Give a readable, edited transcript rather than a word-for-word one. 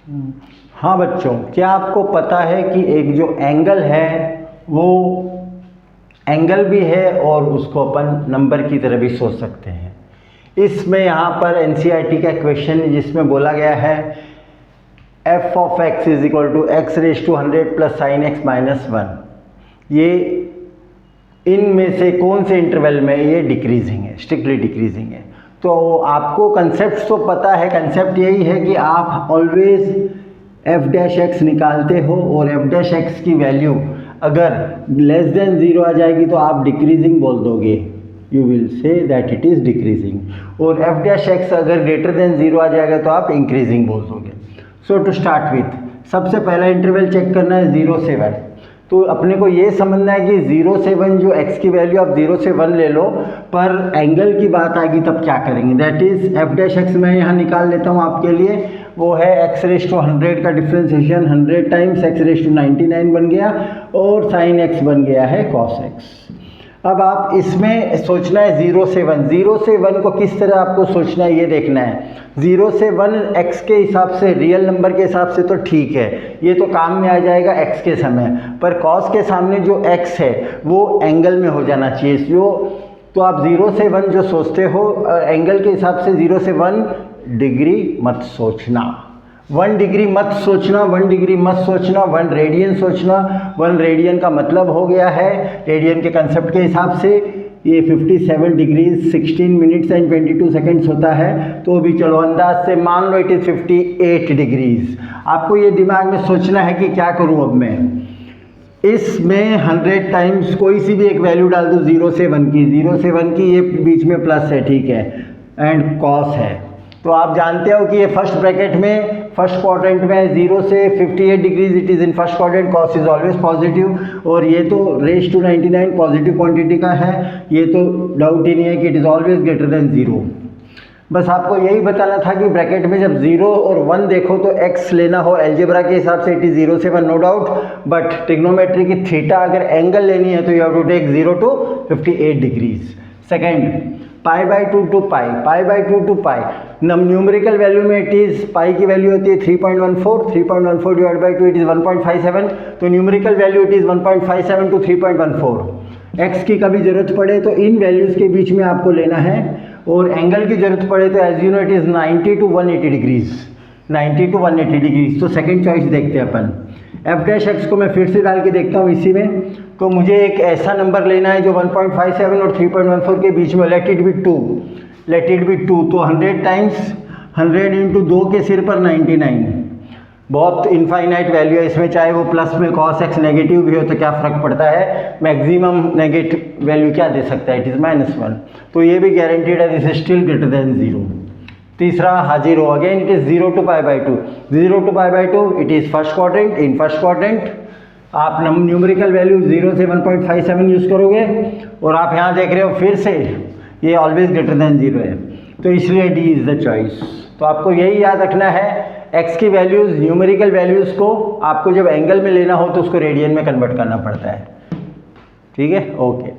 हाँ बच्चों, क्या आपको पता है कि एक जो एंगल है वो एंगल भी है और उसको अपन नंबर की तरह भी सोच सकते हैं। इसमें यहाँ पर एनसीईआरटी का क्वेश्चन जिसमें बोला गया है f of x is equal to x raise to 100 plus sine x minus 1। ये इनमें से कौन से इंटरवल में ये डिक्रीजिंग है, स्ट्रिक्टली डिक्रीजिंग है। तो आपको कंसेप्ट तो पता है, कंसेप्ट यही है कि आप ऑलवेज f डैश एक्स निकालते हो और f डैश एक्स की वैल्यू अगर लेस देन 0 आ जाएगी तो आप डिक्रीजिंग बोल दोगे, you will say that it is decreasing, और f डैश एक्स अगर ग्रेटर देन 0 आ जाएगा तो आप इंक्रीजिंग बोल दोगे। सो टू स्टार्ट विथ, सबसे पहला इंटरवल चेक करना है 0 से 1। तो अपने को ये समझना है कि 0 से 1 जो x की वैल्यू आप 0 से 1 ले लो, पर एंगल की बात आएगी तब क्या करेंगे, that is f dash x मैं यहाँ निकाल लेता हूँ आपके लिए, वो है x रेज टू 100 का differentiation 100 times x raise to 99 बन गया और साइन x बन गया है cos x। अब आप इसमें सोचना है 0 से 1, 0 से 1 को किस तरह आपको सोचना है ये देखना है। 0 से 1 x के हिसाब से, रियल नंबर के हिसाब से तो ठीक है, ये तो काम में आ जाएगा x के समय, पर cos के सामने जो x है वो एंगल में हो जाना चाहिए। जो तो आप 0 से 1 जो सोचते हो एंगल के हिसाब से 0 से 1 डिग्री मत सोचना, 1 डिग्री मत सोचना, 1 डिग्री मत सोचना, 1 रेडियन सोचना। 1 रेडियन का मतलब हो गया है, रेडियन के कंसेप्ट के हिसाब से ये 57 डिग्रीज 16 मिनट्स एंड 22 सेकंड्स होता है। तो भी चलो अंदाज से मान लो इट इज़ 58 डिग्रीज। आपको ये दिमाग में सोचना है कि क्या करूँ अब मैं, इसमें 100 टाइम्स कोई सी भी एक वैल्यू डाल दूँ 0 से 1 की, 0 से 1 की ये बीच में प्लस है, ठीक है, एंड कॉस है। तो आप जानते हो कि ये फर्स्ट ब्रैकेट में फर्स्ट क्वाड्रेंट में 0 से 58 degrees it is in first quadrant, cos is always positive, और ये तो रेज टू 99 पॉजिटिव क्वांटिटी का है, ये तो डाउट ही नहीं है कि it is always greater than 0। बस आपको यही बताना था कि ब्रैकेट में जब 0 और 1 देखो तो x लेना हो एल्जेब्रा के हिसाब से इट इज़ 0 से 1 नो डाउट, बट ट्रिग्नोमेट्री की थीटा अगर एंगल लेनी है तो you have to take 0 to 58 degrees. Second, pi by 2 to pi, pi by 2 to pi, numerical value में इट इज़ पाई की वैल्यू होती है 3.14, 3.14 डिवाइड बाई 2 इट इज़ 1.57, तो numerical value it is 1.57 to 3.14। X की कभी ज़रूरत पड़े तो इन वैल्यूज़ के बीच में आपको लेना है, और एंगल की ज़रूरत पड़े तो as you know it is 90 to 180 degrees, 90 to 180 degrees. तो सेकेंड चॉइस देखते हैं अपन, f डैश एक्स को मैं फिर से डाल के देखता हूँ इसी में। तो मुझे एक ऐसा नंबर लेना है जो 1.57 और 3.14 के बीच में, let it be 2, let it be 2। तो 100 टाइम्स 100 इंटू 2 के सिर पर 99, बहुत इनफाइनाइट वैल्यू है इसमें, चाहे वो प्लस में cos x नेगेटिव भी हो तो क्या फ़र्क पड़ता है, मैक्सिमम नेगेटिव वैल्यू क्या दे सकता है, इट इज़ -1। तो ये भी गारंटीड है, this is still greater than 0। तीसरा हाजिर हो, again it is 0 to pi by 2, 0 to pi by 2 it is first quadrant, in first quadrant आप न्यूमेरिकल वैल्यू 0 से 1.57 यूज़ करोगे, और आप यहाँ देख रहे हो फिर से ये ऑलवेज ग्रेटर देन 0 है, तो इसलिए डी इज़ द चॉइस। तो आपको यही याद रखना है, एक्स की वैल्यूज़, न्यूमेरिकल वैल्यूज़ को आपको जब एंगल में लेना हो तो उसको रेडियन में कन्वर्ट करना पड़ता है, ठीक है, ओके।